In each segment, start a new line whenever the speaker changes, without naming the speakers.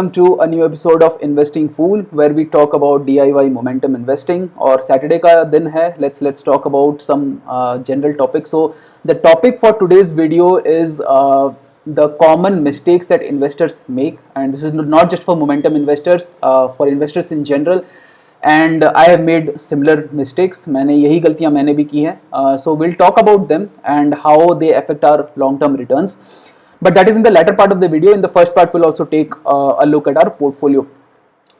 Welcome to a new episode of Investing Fool, where we talk about DIY momentum investing. और Saturday का दिन है. Let's talk about some general topics. So the topic for today's video is the common mistakes that investors make, and this is not just for momentum investors, for investors in general. And I have made similar mistakes. मैंने यही गलतियाँ मैंने भी की हैं. So we'll talk about them and how they affect our long-term returns. But that is in the latter part of the video. In the first part, we'll also take a look at our portfolio.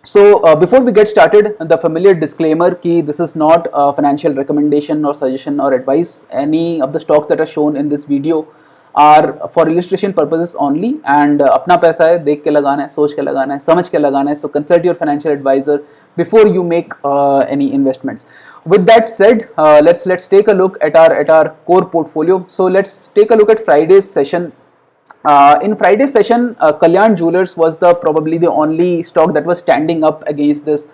So before we get started, the familiar disclaimer कि this is not a financial recommendation or suggestion or advice. Any of the stocks that are shown in this video are for illustration purposes only, and अपना पैसा है, देख के लगाना है, सोच के लगाना है, समझ के लगाना है. So consult your financial advisor before you make any investments. With that said, let's take a look at our core portfolio. So let's take a look at Friday's session. In Friday's session, Kalyan Jewelers was probably the only stock that was standing up against this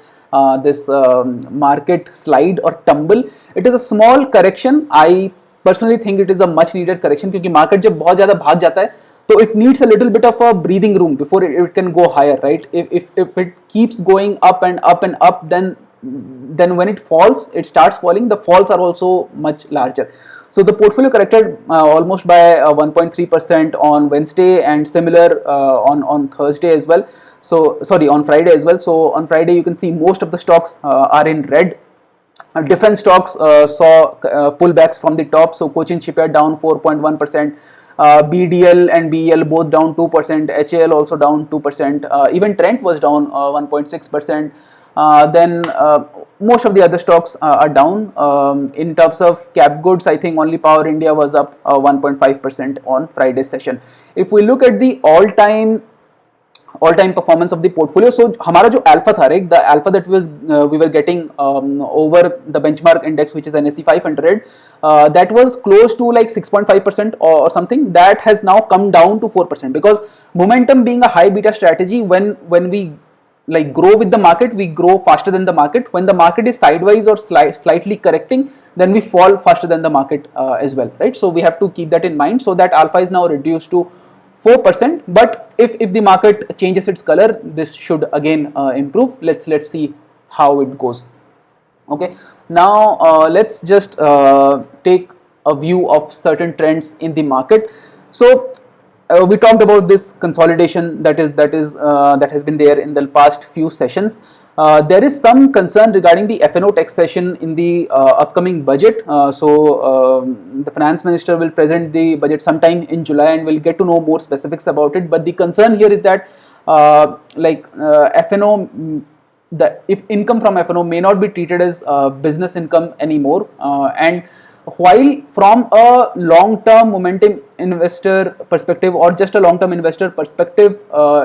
market slide or tumble. It is a small correction. I personally think it is a much needed correction क्योंकि market जब बहुत ज़्यादा भाग जाता है तो it needs a little bit of a breathing room before it can go higher, right? If it keeps going up and up and up, then when it falls, it starts falling. The falls are also much larger. So the portfolio corrected almost by 1.3% on Wednesday, and similar on Thursday as well. So sorry, on Friday as well. So on Friday you can see most of the stocks are in red. Defense stocks saw pullbacks from the top. So Cochin Shipyard down 4.1%. BDL and BEL both down 2%. HAL also down 2%. Even Trent was down 1.6%. Then most of the other stocks are down. In terms of cap goods, I think only Power India was up 1.5% on Friday's session. If we look at the all-time performance of the portfolio, so हमारा जो alpha था, right, the alpha that we were getting over the benchmark index, which is NSE 500, that was close to like 6.5% or something. That has now come down to 4% because momentum being a high beta strategy, when we like grow with the market, we grow faster than the market. When the market is sideways or slightly correcting, then we fall faster than the market as well, right? So we have to keep that in mind. So that alpha is now reduced to 4%. But if the market changes its color, this should again improve. Let's see how it goes. Okay, now let's just take a view of certain trends in the market. So we talked about this consolidation that has been there in the past few sessions. There is some concern regarding the F&O taxation in the upcoming budget. So the finance minister will present the budget sometime in July, and we'll get to know more specifics about it. But the concern here is that F&O, if income from F&O may not be treated as business income anymore, and while from a long-term momentum investor perspective or just a long-term investor perspective,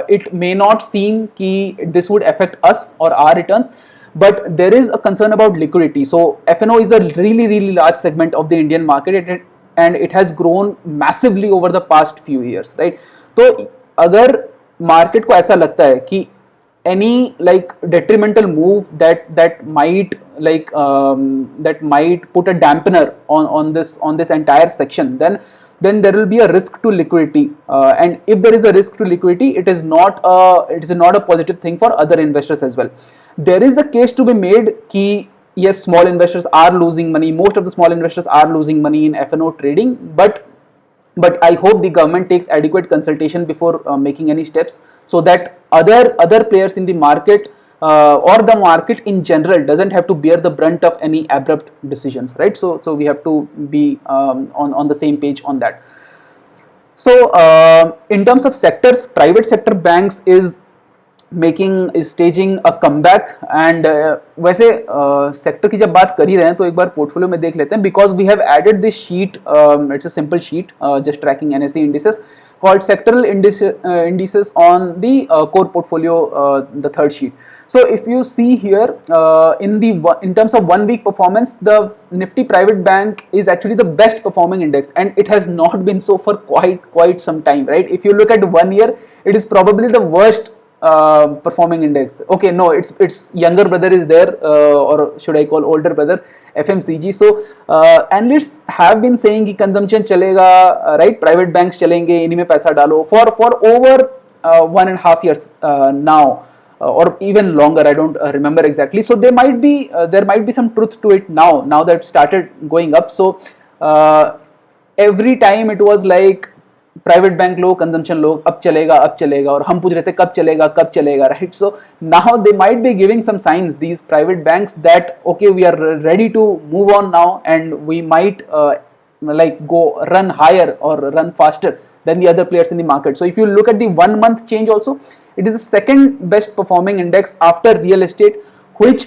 it may not seem that this would affect us or our returns, but there is a concern about liquidity. So F&O is a really large segment of the Indian market, and it has grown massively over the past few years, right? So अगर market को ऐसा लगता है कि any like detrimental move that might put a dampener on this entire section, then there will be a risk to liquidity, and if there is a risk to liquidity, it is not a positive thing for other investors as well. There is a case to be made कि yes, small investors are losing money. Most of the small investors are losing money in F&O trading, but I hope the government takes adequate consultation before making any steps, so that other players in the market or the market in general doesn't have to bear the brunt of any abrupt decisions, right? So we have to be on the same page on that. So in terms of sectors, private sector banks is staging a comeback, and वैसे sector की जब बात कर ही रहे हैं तो एक बार portfolio में देख लेते हैं, because we have added this sheet. It's a simple sheet just tracking NSE indices called sectoral indices on the core portfolio, the third sheet. So if you see here, in terms of 1 week performance, the Nifty Private Bank is actually the best performing index, and it has not been so for quite some time, right? If you look at 1 year, it is probably the worst performing index. Okay, no, its younger brother is there, or should I call older brother, FMCG. So analysts have been saying कि consumption चलेगा, right? Private banks चलेंगे, इन्हीं में पैसा डालो for over 1.5 years now, or even longer. I don't remember exactly. So there might be some truth to it now that it started going up. So every time it was like private bank low, consumption low, अब चलेगा, और हम पूछ रहे थे कब चलेगा, right? So now they might be giving some signs, these private banks, that okay we are ready to move on now and we might like go run higher or run faster than the other players in the market. So if you look at the 1 month change also, it is the second best performing index after real estate, which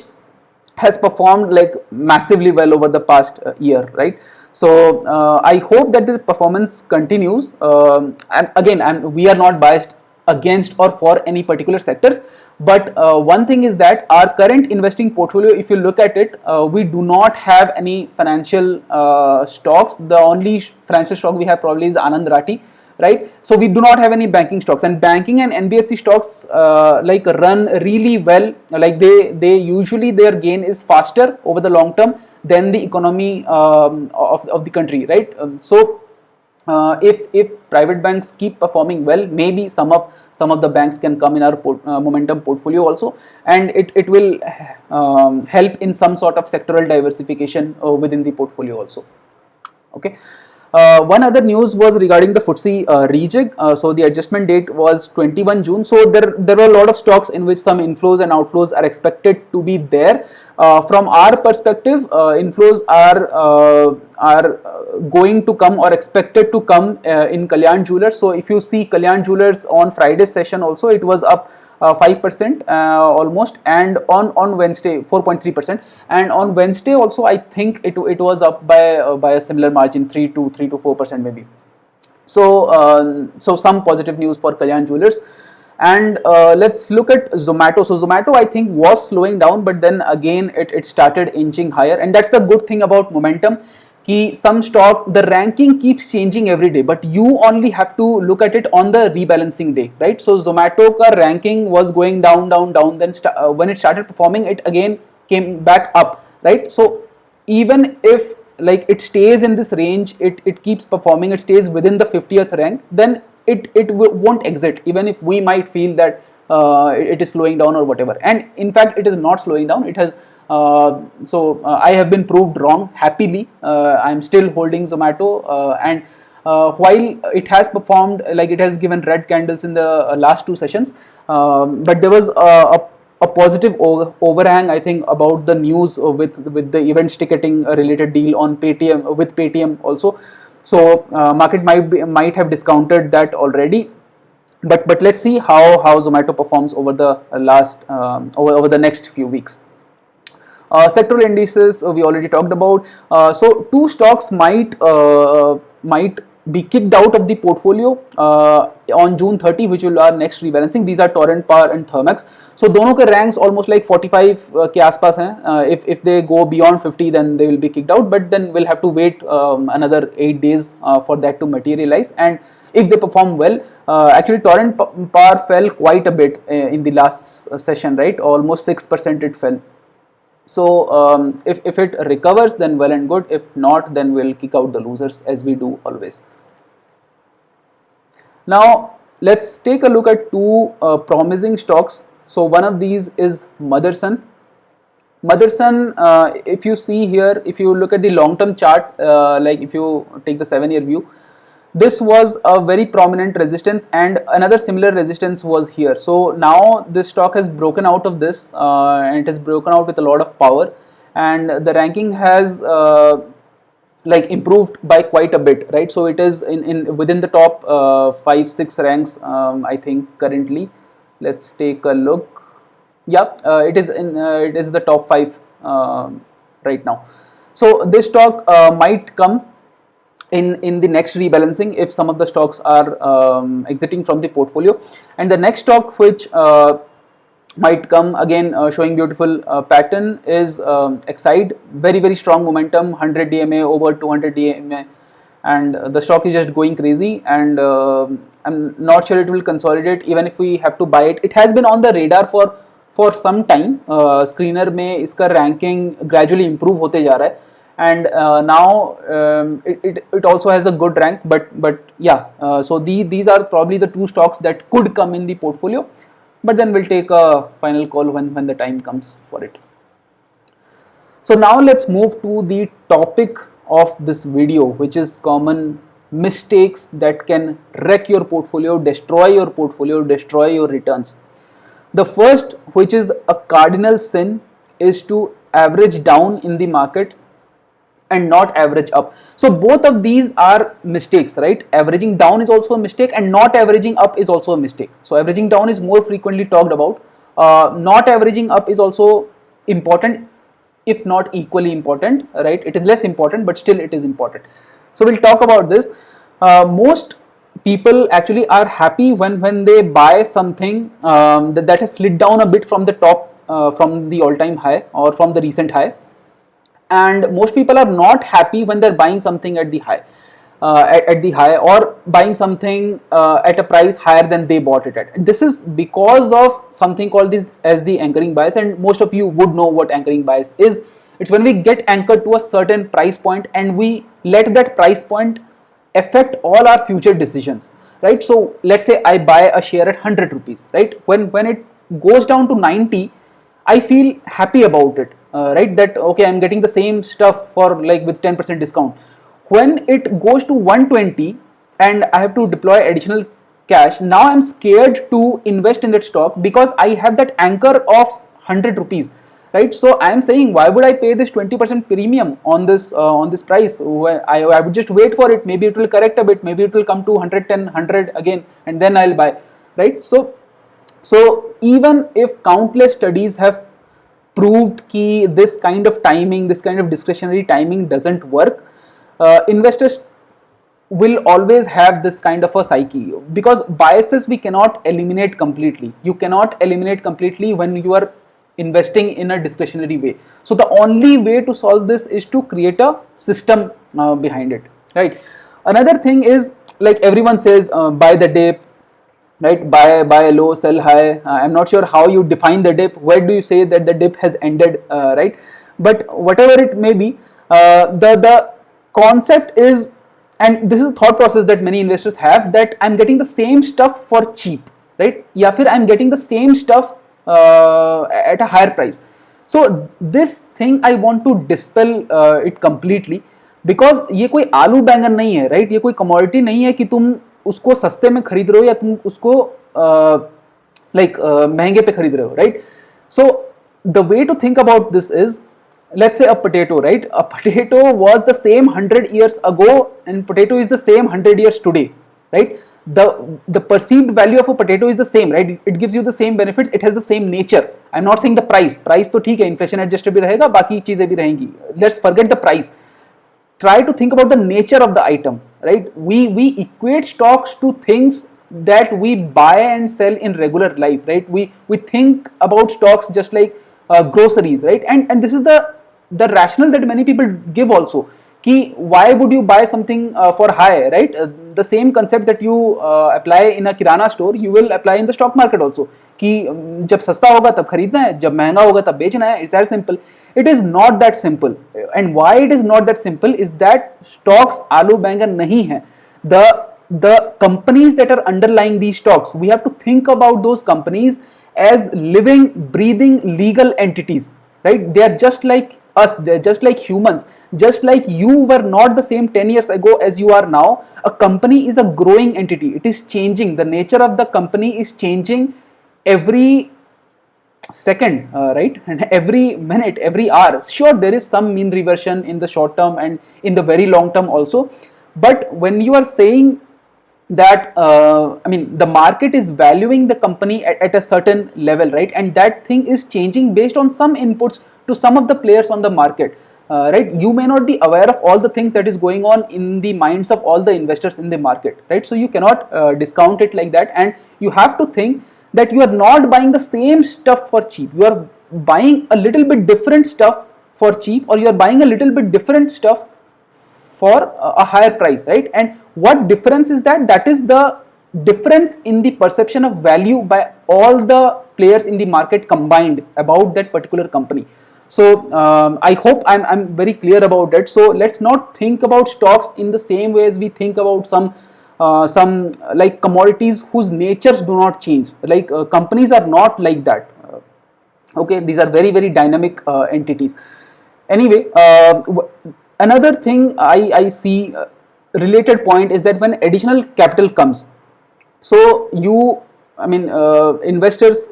has performed like massively well over the past year, right? So I hope that this performance continues. And again, we are not biased against or for any particular sectors, but one thing is that our current investing portfolio, if you look at it, we do not have any financial stocks. The only financial stock we have probably is Anand Rathi, right? So we do not have any banking stocks, and banking and NBFC stocks like run really well. Like they usually, their gain is faster over the long term than the economy of the country, right? So if private banks keep performing well, maybe some of the banks can come in our momentum portfolio also, and it will help in some sort of sectoral diversification within the portfolio also. Okay. One other news was regarding the FTSE rejig. So the adjustment date was 21 June. So there were a lot of stocks in which some inflows and outflows are expected to be there. From our perspective, inflows are going to come or expected to come in Kalyan Jewellers. So if you see Kalyan Jewellers on Friday's session also, it was up 5% almost, and on Wednesday 4.3%, and on Wednesday also I think it was up by a similar margin, 3 to 4% maybe. So so some positive news for Kalyan Jewellers. And let's look at Zomato. So Zomato, I think, was slowing down, but then again it started inching higher, and that's the good thing about momentum. Ki some stock, the ranking keeps changing every day, but you only have to look at it on the rebalancing day, right? So Zomato ka ranking was going down, then when it started performing, it again came back up, right? So even if like it stays in this range, it keeps performing, it stays within the 50th rank, then it won't exit, even if we might feel that it is slowing down or whatever. And in fact, it is not slowing down. It has I have been proved wrong happily. I'm still holding Zomato, and while it has performed, like it has given red candles in the last two sessions, but there was a positive overhang, I think, about the news with the events ticketing related deal on Paytm, with Paytm also. So market might have discounted that already, but let's see how Zomato performs over the over the next few weeks. Sectoral indices we already talked about. So two stocks might be kicked out of the portfolio on June 30, which will our next rebalancing. These are Torrent Power and Thermax. So दोनों के ranks almost like 45 के आसपास हैं. If they go beyond 50, then they will be kicked out. But then we'll have to wait another 8 days for that to materialize. And if they perform well, actually Torrent Power fell quite a bit in the last session, right? Almost 6% it fell. So if it recovers, then well and good. If not, then we'll kick out the losers, as we do always. Now let's take a look at two promising stocks. So one of these is Motherson. Motherson, if you see here, if you look at the long-term chart, like if you take the 7-year view, this was a very prominent resistance, and another similar resistance was here. So now this stock has broken out of this, and it has broken out with a lot of power, and the ranking has like improved by quite a bit, right? So it is in within the top 5-6 ranks, I think currently. Let's take a look. Yeah, it is the top 5 right now. So this stock might come in the next rebalancing if some of the stocks are exiting from the portfolio. And the next stock which might come again showing beautiful pattern is Exide. Very strong momentum, 100 DMA over 200 DMA, and the stock is just going crazy, and I'm not sure it will consolidate even if we have to buy it. It has been on the radar for some time. Screener में इसका ranking gradually improve होते जा रहा है, and now it also has a good rank, but yeah, so these are probably the two stocks that could come in the portfolio, but then we'll take a final call when the time comes for it. So now let's move to the topic of this video, which is common mistakes that can wreck your portfolio, destroy your returns. The first, which is a cardinal sin, is to average down in the market and not average up. So both of these are mistakes, right? Averaging down is also a mistake, and not averaging up is also a mistake. So averaging down is more frequently talked about. Not averaging up is also important, if not equally important, right? It is less important, but still it is important. So we'll talk about this. Most people actually are happy when they buy something that has slid down a bit from the top, from the all-time high or from the recent high. And most people are not happy when they're buying something at the high, or buying something at a price higher than they bought it at. This is because of something called this as the anchoring bias, and most of you would know what anchoring bias is. It's when we get anchored to a certain price point and we let that price point affect all our future decisions, right? So let's say I buy a share at 100 rupees, right? When it goes down to 90, I feel happy about it, right? That okay, I'm getting the same stuff for like with 10% discount. When it goes to 120 and I have to deploy additional cash, now I'm scared to invest in that stock because I have that anchor of 100 rupees, right? So I am saying, why would I pay this 20% premium on this price? I would just wait for it. Maybe it will correct a bit. Maybe it will come to 110, 100 again, and then I'll buy, right? So even if countless studies have proved that this kind of timing, this kind of discretionary timing doesn't work, investors will always have this kind of a psyche, because biases we cannot eliminate completely. You cannot eliminate completely when you are investing in a discretionary way. So the only way to solve this is to create a system behind it, right? Another thing is, like everyone says, buy the dip, right? Buy low, sell high. I'm not sure how you define the dip. Where do you say that the dip has ended, right? But whatever it may be, the concept is, and this is a thought process that many investors have, that I'm getting the same stuff for cheap, right? या फिर I'm getting the same stuff at a higher price. So this thing I want to dispel it completely, because ये कोई आलू बैंगन नहीं है, right? ये कोई commodity नहीं है कि तुम उसको सस्ते में खरीद रहे हो या तुम उसको महंगे पे खरीद रहे हो, right? So the way to think about this is, let's say a potato, right? A potato was the same 100 years ago and potato is the same 100 years today, right? The perceived value of a potato is the same, right? It gives you the same benefits, it has the same nature. I'm not saying the price तो ठीक है, inflation adjusted भी रहेगा, बाकी चीजें भी रहेंगी. Let's forget the price. Try to think about the nature of the item, right? We equate stocks to things that we buy and sell in regular life, right? We think about stocks just like groceries, right? And this is the rationale that many people give also. Ki why would you buy something for high, right? The same concept that you apply in a kirana store, you will apply in the stock market also. कि जब सस्ता होगा तब खरीदना है, जब महंगा होगा तब बेचना है. It's that simple. It is not that simple. And why it is not that simple is that stocks आलू बैंगन नहीं है. The companies that are underlying these stocks, we have to think about those companies as living, breathing, legal entities, right? They are just like us, they're just like humans. Just like you were not the same 10 years ago as you are now, a company is a growing entity. It is changing. The nature of the company is changing every second, right? And every minute, every hour. Sure, there is some mean reversion in the short term and in the very long term also. But when you are saying that, the market is valuing the company at a certain level, right? And that thing is changing based on some inputs to some of the players on the market, right? You may not be aware of all the things that is going on in the minds of all the investors in the market, right? So you cannot discount it like that, and you have to think that you are not buying the same stuff for cheap. You are buying a little bit different stuff for cheap, or you are buying a little bit different stuff for a higher price, right? And what difference is that? That is the difference in the perception of value by all the players in the market combined about that particular company. So I hope I'm very clear about it. So let's not think about stocks in the same way as we think about some like commodities whose natures do not change. Like companies are not like that. Okay, these are very very dynamic entities. Anyway, another thing I see related point is that when additional capital comes, so you, I mean, investors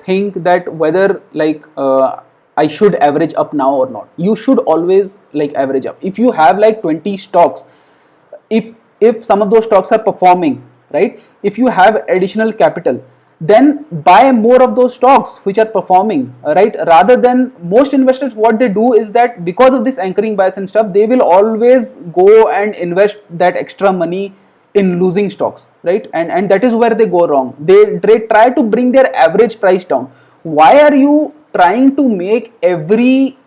think that whether like I should average up now or not. You should always like average up. If you have like 20 stocks, if some of those stocks are performing, right, if you have additional capital, then buy more of those stocks which are performing, right, rather than most investors. What they do is that because of this anchoring bias and stuff, they will always go and invest that extra money in losing stocks, right, and that is where they go wrong. They try to bring their average price down. Why are you trying to make every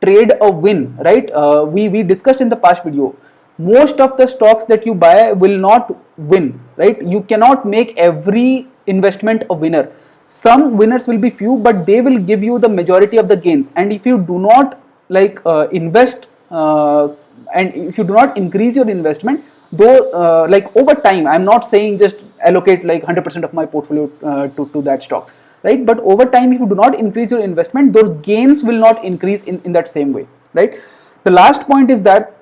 trade a win, right? We discussed in the past video, most of the stocks that you buy will not win, right? You cannot make every investment a winner. Some winners will be few, but they will give you the majority of the gains. And if you do not like invest and if you do not increase your investment, though like over time, I'm not saying just allocate like 100% of my portfolio to that stock, right? But over time, if you do not increase your investment, those gains will not increase in that same way, right? The last point is that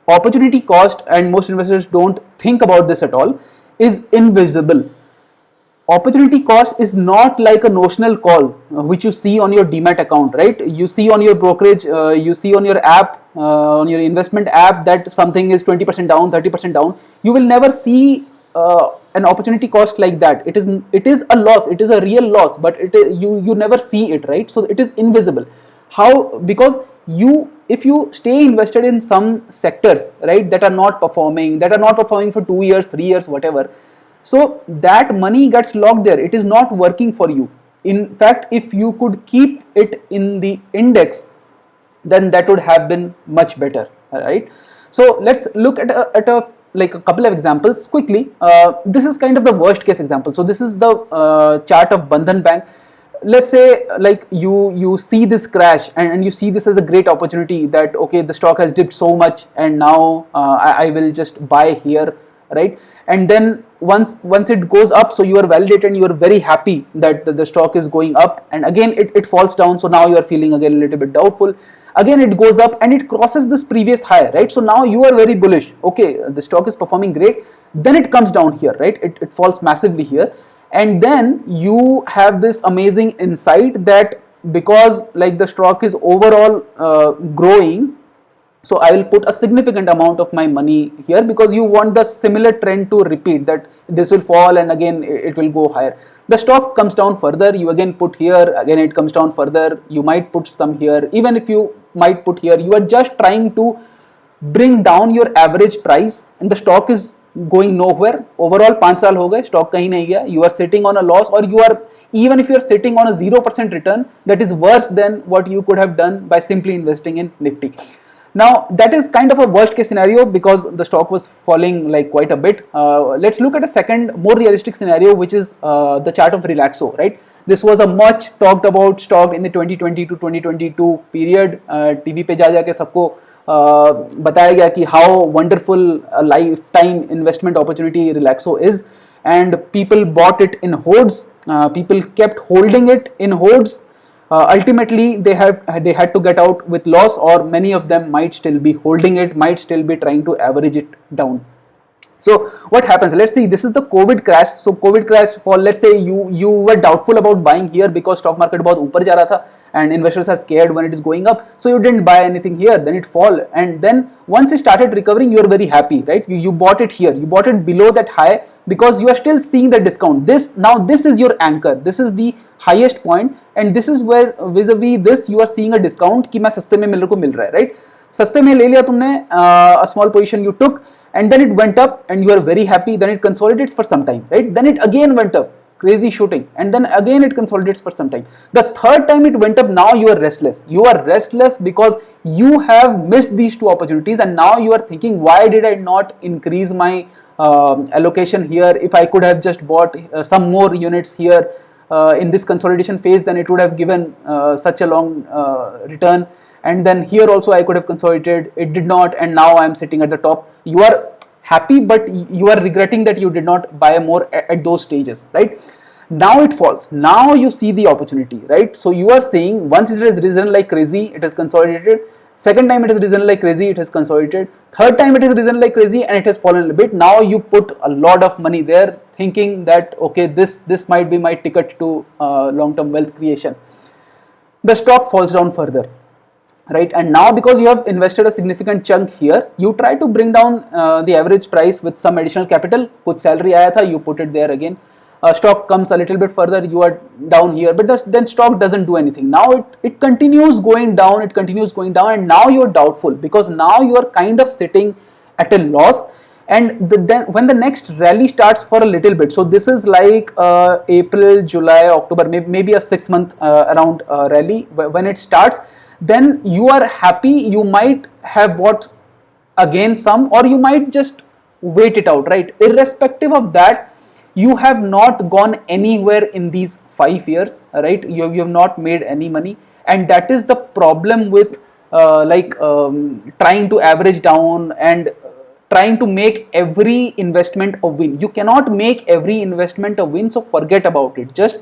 opportunity cost, and most investors don't think about this at all, is invisible. Opportunity cost is not like a notional call which you see on your demat account, right? You see on your brokerage, you see on your app, on your investment app, that something is 20% down, 30% down. You will never see an opportunity cost like that. It is a loss, it is a real loss, but you never see it, right? So it is invisible. How? Because if you stay invested in some sectors, right, that are not performing for 2 years, 3 years, whatever, so that money gets locked there. It is not working for you. In fact, if you could keep it in the index, then that would have been much better, right? So let's look at a like a couple of examples quickly. This is kind of the worst case example. So this is the chart of Bandhan Bank. Let's say like you see this crash and you see this as a great opportunity, that okay, the stock has dipped so much and now I will just buy here, right? And then once it goes up, so you are validated and you are very happy that the stock is going up, and again it falls down, so now you are feeling again a little bit doubtful. Again it goes up and it crosses this previous high, right? So now you are very bullish. Okay, the stock is performing great. Then it comes down here, right? It falls massively here, and then you have this amazing insight that because like the stock is overall growing, so I will put a significant amount of my money here, because you want the similar trend to repeat, that this will fall and again it will go higher. The stock comes down further, you again put here, again it comes down further, you might put some here. Even if you might put here, you are just trying to bring down your average price, and the stock is going nowhere. Overall 5 साल हो गए, stock कहीं नहीं गया. You are sitting on a loss, or you are, even if you are sitting on a 0% return, that is worse than what you could have done by simply investing in Nifty. Now that is kind of a worst case scenario because the stock was falling like quite a bit. Let's look at a second more realistic scenario, which is the chart of Relaxo, right? This was a much talked about stock in the 2020 to 2022 period. TV पे जा के सबको बताया गया कि how wonderful a lifetime investment opportunity Relaxo is, and people bought it in hordes. People kept holding it in hordes. Ultimately they had to get out with loss, or many of them might still be holding it, might still be trying to average it down. So what happens? Let's see, this is the COVID crash. So COVID crash for, let's say you were doubtful about buying here because stock market बहुत ऊपर जा रहा था and investors are scared when it is going up, so you didn't buy anything here, then it fall, and then once it started recovering, you are very happy, right? You bought it here, you bought it below that high because you are still seeing the discount. This is your anchor, this is the highest point, and this is where vis-a-vis this you are seeing a discount कि मैं सस्ते में मेरे को मिल रहा है, right? सस्ते में ले लिया तुमने, a small position you took, and then it went up and you are very happy. Then it consolidates for some time, right? Then it again went up, crazy shooting, and then again it consolidates for some time. The third time it went up, now you are restless. You are restless because you have missed these two opportunities, and now you are thinking, why did I not increase my allocation here? If I could have just bought some more units here, in this consolidation phase, then it would have given such a long return. And then here also I could have consolidated, it did not, and now I am sitting at the top. You are happy, but you are regretting that you did not buy more at those stages, right? Now it falls. Now you see the opportunity, right? So you are saying once it has risen like crazy, it has consolidated. Second time it has risen like crazy, it has consolidated. Third time it has risen like crazy and it has fallen a bit. Now you put a lot of money there, thinking that okay, this might be my ticket to long-term wealth creation. The stock falls down further, right? And now because you have invested a significant chunk here, you try to bring down the average price with some additional capital. Kuch salary aaya tha, you put it there again. Stock comes a little bit further, you are down here, but then stock doesn't do anything. Now it continues going down, and now you are doubtful because now you are kind of sitting at a loss. And then when the next rally starts for a little bit, so this is like April, July, October, maybe a 6 month around rally. When it starts, then you are happy. You might have bought again some, or you might just wait it out, right? Irrespective of that, you have not gone anywhere in these 5 years, right? You have not made any money, and that is the problem with trying to average down and trying to make every investment a win. You cannot make every investment a win, so forget about it. Just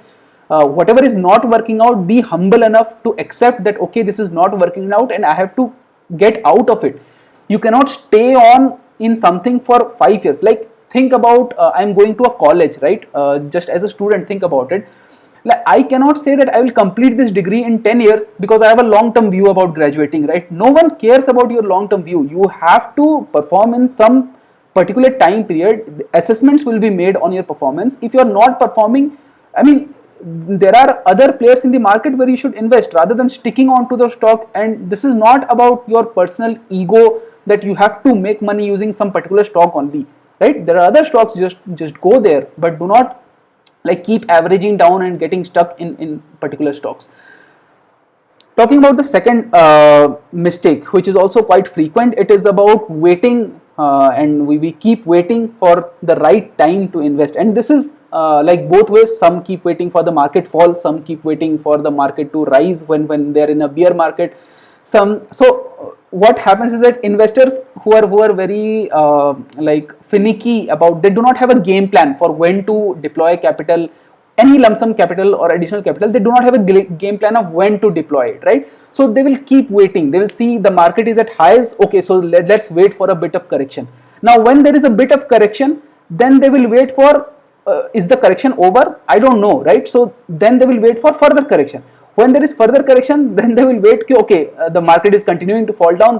whatever is not working out, be humble enough to accept that okay, this is not working out and I have to get out of it. You cannot stay on in something for 5 years. Like, think about I'm going to a college, right? Just as a student, think about it. Like, I cannot say that I will complete this degree in 10 years because I have a long-term view about graduating, right? No one cares about your long-term view. You have to perform in some particular time period. Assessments will be made on your performance. If you are not performing, I mean, there are other players in the market where you should invest rather than sticking on to the stock. And this is not about your personal ego that you have to make money using some particular stock only. Right? There are other stocks, just go there, but do not like keep averaging down and getting stuck in particular stocks. Talking about the second mistake, which is also quite frequent, it is about waiting, and we keep waiting for the right time to invest. And this is like both ways. Some keep waiting for the market fall, some keep waiting for the market to rise when they're in a bear market. So what happens is that investors who are very finicky about, they do not have a game plan for when to deploy capital, any lump sum capital or additional capital. They do not have a game plan of when to deploy it, right? So they will keep waiting. They will see the market is at highs. Okay, so let's wait for a bit of correction. Now when there is a bit of correction, then they will wait for is the correction over? I don't know, right? So then they will wait for further correction. When there is further correction, then they will wait. Okay, the market is continuing to fall down.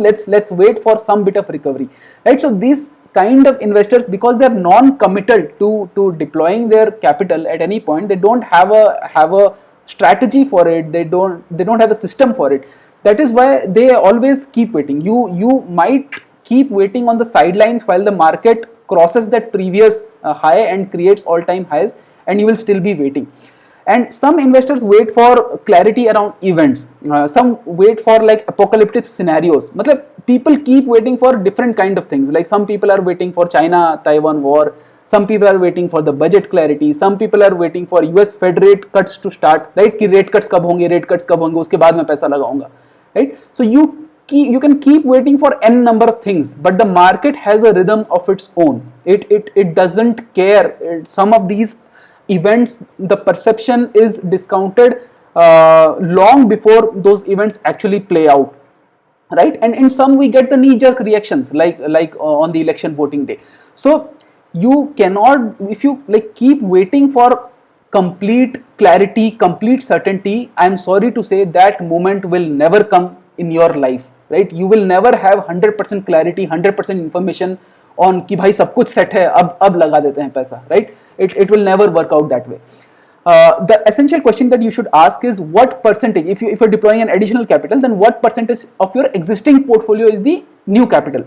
Let's wait for some bit of recovery, right? So these kind of investors, because they are non-committal to deploying their capital at any point, they don't have a strategy for it. They don't have a system for it. That is why they always keep waiting. You might keep waiting on the sidelines while the market crosses that previous high and creates all-time highs, and you will still be waiting. And some investors wait for clarity around events. Some wait for like apocalyptic scenarios. Matlab, people keep waiting for different kind of things. Like some people are waiting for China-Taiwan war. Some people are waiting for the budget clarity. Some people are waiting for US Fed rate cuts to start. Right? कि rate cuts कब होंगे? Rate cuts कब होंगे? उसके बाद मैं पैसा लगाऊंगा. Right? So you can keep waiting for n number of things, but the market has a rhythm of its own. It doesn't care. Some of these events, the perception is discounted long before those events actually play out, right? And in some we get the knee-jerk reactions, like on the election voting day. So you cannot, if you like keep waiting for complete clarity, complete certainty, I am sorry to say that moment will never come in your life, right? You will never have 100% clarity, 100% information on कि भाई सब कुछ set है, अब लगा देते हैं पैसा, right? It will never work out that way. The essential question that you should ask is what percentage, if you're deploying an additional capital, then what percentage of your existing portfolio is the new capital?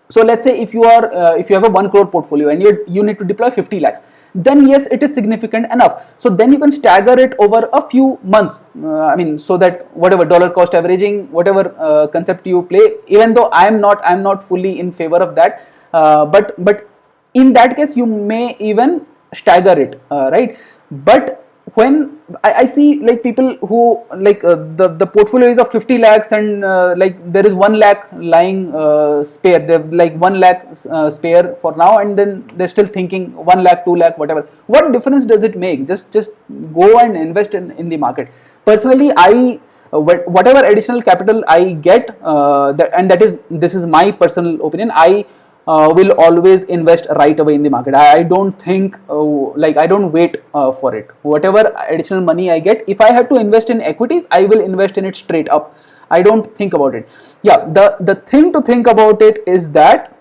So let's say if you have a 1 crore portfolio and you need to deploy 50 lakhs, then yes, it is significant enough. So then you can stagger it over a few months. I mean, so that whatever dollar cost averaging, whatever concept you play, even though I'm not fully in favor of that, but in that case you may even stagger it, right? But when I see like people who like the portfolio is of 50 lakhs and like there is 1 lakh lying spare, they're like 1 lakh spare for now, and then they're still thinking 1 lakh, 2 lakh, whatever. What difference does it make? Just go and invest in the market. Personally, whatever additional capital I get, this is my personal opinion, I will always invest right away in the market. I don't think like I don't wait for it. Whatever additional money I get, if I have to invest in equities, I will invest in it straight up. I don't think about it. Yeah, the thing to think about it is that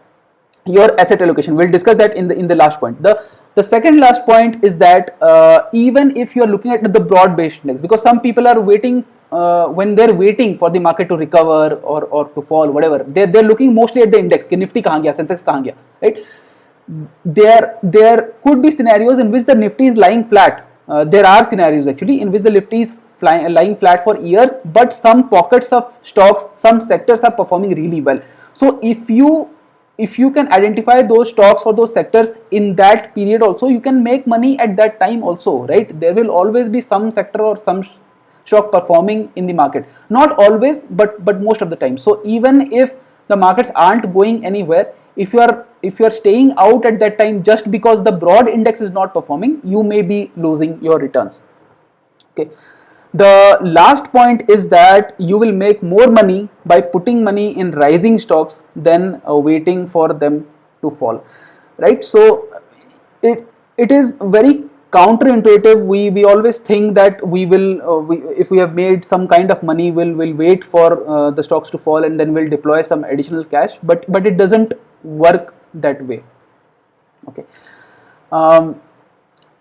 your asset allocation. We'll discuss that in the last point. The second last point is that even if you are looking at the broad based index, because some people are waiting when they're waiting for the market to recover or to fall, whatever, they're looking mostly at the index, कि nifty kahan gaya, sensex kahan gaya, right? There could be scenarios in which the nifty is lying flat. There are scenarios actually in which the nifty is lying flat for years, but some pockets of stocks, some sectors are performing really well. So if you can identify those stocks or those sectors in that period also, you can make money at that time also, right? There will always be some sector or some stock performing in the market, not always, but most of the time. So even if the markets aren't going anywhere, if you are staying out at that time just because the broad index is not performing, you may be losing your returns. Okay. The last point is that you will make more money by putting money in rising stocks than waiting for them to fall, right? So it is very counterintuitive. We always think that we will if we have made some kind of money, we'll wait for the stocks to fall and then we'll deploy some additional cash, but it doesn't work that way. Okay.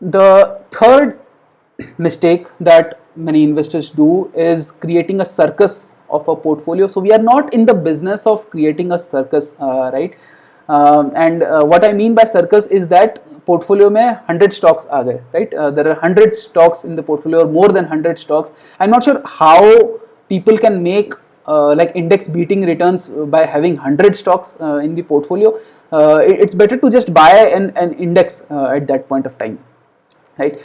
The third mistake that many investors do is creating a circus of a portfolio. So we are not in the business of creating a circus, right? And what I mean by circus is that portfolio mein 100 stocks aa gaye, right? There are 100 stocks in the portfolio, or more than 100 stocks. I'm not sure how people can make like index beating returns by having 100 stocks in the portfolio. It's better to just buy an index at that point of time, right?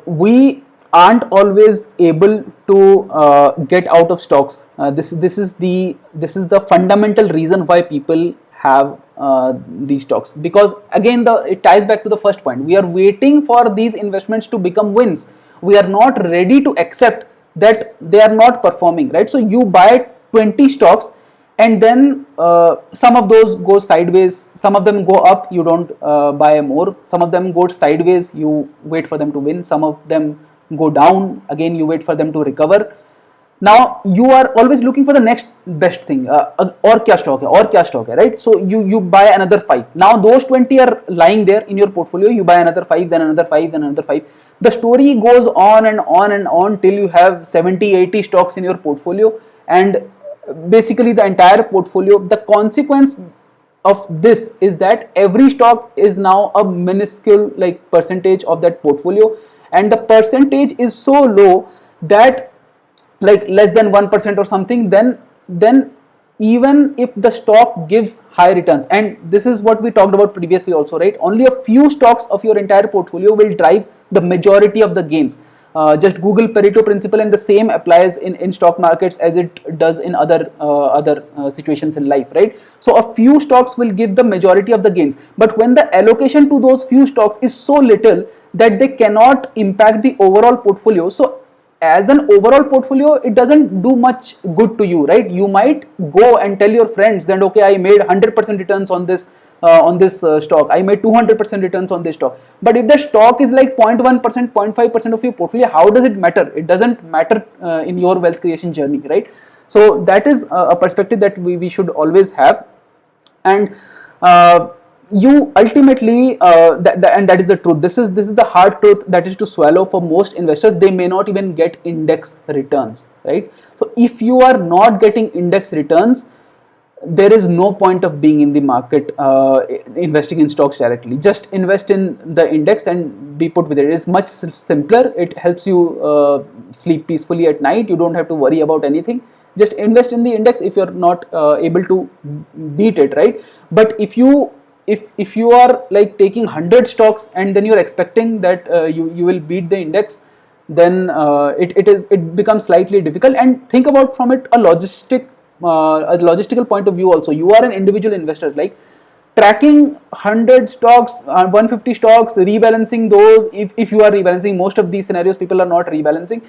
We aren't always able to get out of stocks. This is the fundamental reason why people have these stocks, because again it ties back to the first point. We are waiting for these investments to become wins. We are not ready to accept that they are not performing, right? So you buy 20 stocks and then some of those go sideways, some of them go up, you don't buy more, some of them go sideways, you wait for them to win, some of them go down, again you wait for them to recover. Now you are always looking for the next best thing, or kya stock hai, right? So you buy another 5. Now those 20 are lying there in your portfolio, you buy another 5, then another 5, then another 5. The story goes on and on and on till you have 70, 80 stocks in your portfolio, and basically the entire portfolio. The consequence of this is that every stock is now a minuscule like percentage of that portfolio, and the percentage is so low that like less than 1% or something, then even if the stock gives high returns, and this is what we talked about previously also, right? Only a few stocks of your entire portfolio will drive the majority of the gains. Just Google Pareto principle, and the same applies in stock markets as it does in other situations in life, right? So a few stocks will give the majority of the gains, but when the allocation to those few stocks is so little that they cannot impact the overall portfolio, so as an overall portfolio, it doesn't do much good to you, right? You might go and tell your friends that, okay, I made 100% returns on this stock, I made 200% returns on this stock. But if the stock is like 0.1%, 0.5% of your portfolio, how does it matter? It doesn't matter in your wealth creation journey, right? So that is a perspective that we should always have. And you ultimately and that is the truth. This is the hard truth that is to swallow for most investors. They may not even get index returns, right? So if you are not getting index returns, there is no point of being in the market investing in stocks directly. Just invest in the index and be put with it. It is much simpler. It helps you sleep peacefully at night. You don't have to worry about anything. Just invest in the index if you're not able to beat it, right? But if you if you are like taking 100 stocks and then you're expecting that you will beat the index, then it becomes slightly difficult. And think about from it a logistical point of view also. You are an individual investor, like tracking 100 stocks, 150 stocks, rebalancing those. If you are rebalancing, most of these scenarios people are not rebalancing,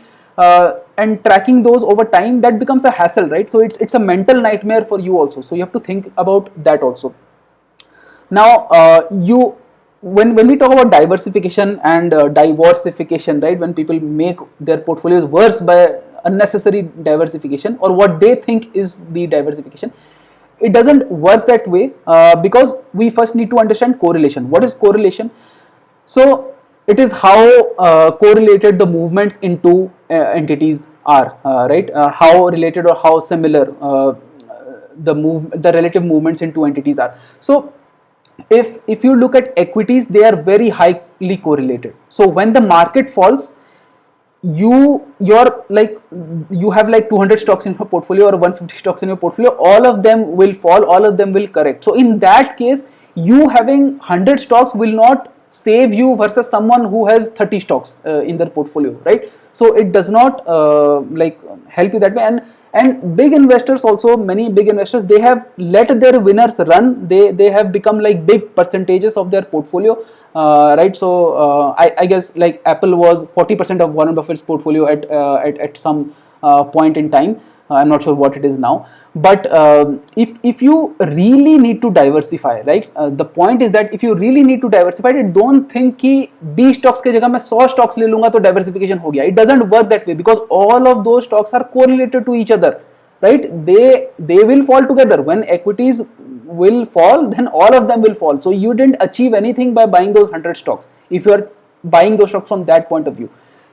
and tracking those over time, that becomes a hassle, right? So it's a mental nightmare for you also. So you have to think about that also. Now when we talk about diversification and diversification, right, when people make their portfolios worse by unnecessary diversification, or what they think is the diversification, it doesn't work that way, because we first need to understand correlation. What is correlation? So it is how correlated the movements into entities are, right? How related or how similar the relative movements into entities are. So if you look at equities, they are very highly correlated. So when the market falls, you have like 200 stocks in your portfolio or 150 stocks in your portfolio, all of them will fall, all of them will correct. So in that case, you having 100 stocks will not save you versus someone who has 30 stocks in their portfolio, right? So it does not like help you that way. And big investors also, many big investors, they have let their winners run. They have become like big percentages of their portfolio, right? So I guess like Apple was 40% of Warren Buffett's portfolio at some point in time. I'm not sure what it is now, but if you really need to diversify, right, the point is that if you really need to diversify, don't think कि 20 stocks के जगह मैं 100 stocks ले लूँगा तो diversification हो गया. It doesn't work that way, because all of those stocks are correlated to each other, right? They will fall together. When equities will fall, then all of them will fall. So you didn't achieve anything by buying those 100 stocks if you are buying those stocks from that point of view.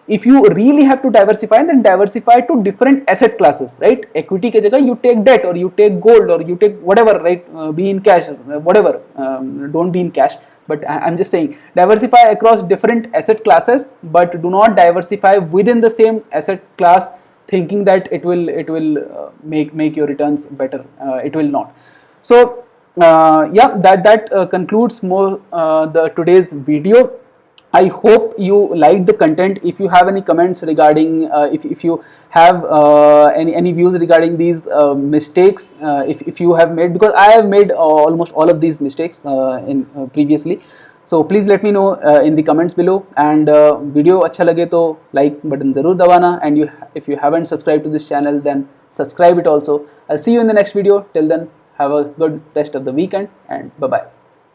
If you really have to diversify, then diversify to different asset classes, right? Equity ke jagah you take debt, or you take gold, or you take whatever, right? Be in cash, whatever. Don't be in cash, but I'm just saying diversify across different asset classes, but do not diversify within the same asset class thinking that it will make your returns better. It will not. So yeah, that concludes more the today's video. I hope you liked the content. If you have any comments regarding, if you have any views regarding these mistakes, if you have made, because I have made almost all of these mistakes in previously, so please let me know in the comments below. And video अच्छा लगे तो like button जरूर दबाना. And if you haven't subscribed to this channel, then subscribe it also. I'll see you in the next video. Till then, have a good rest of the weekend, and bye bye.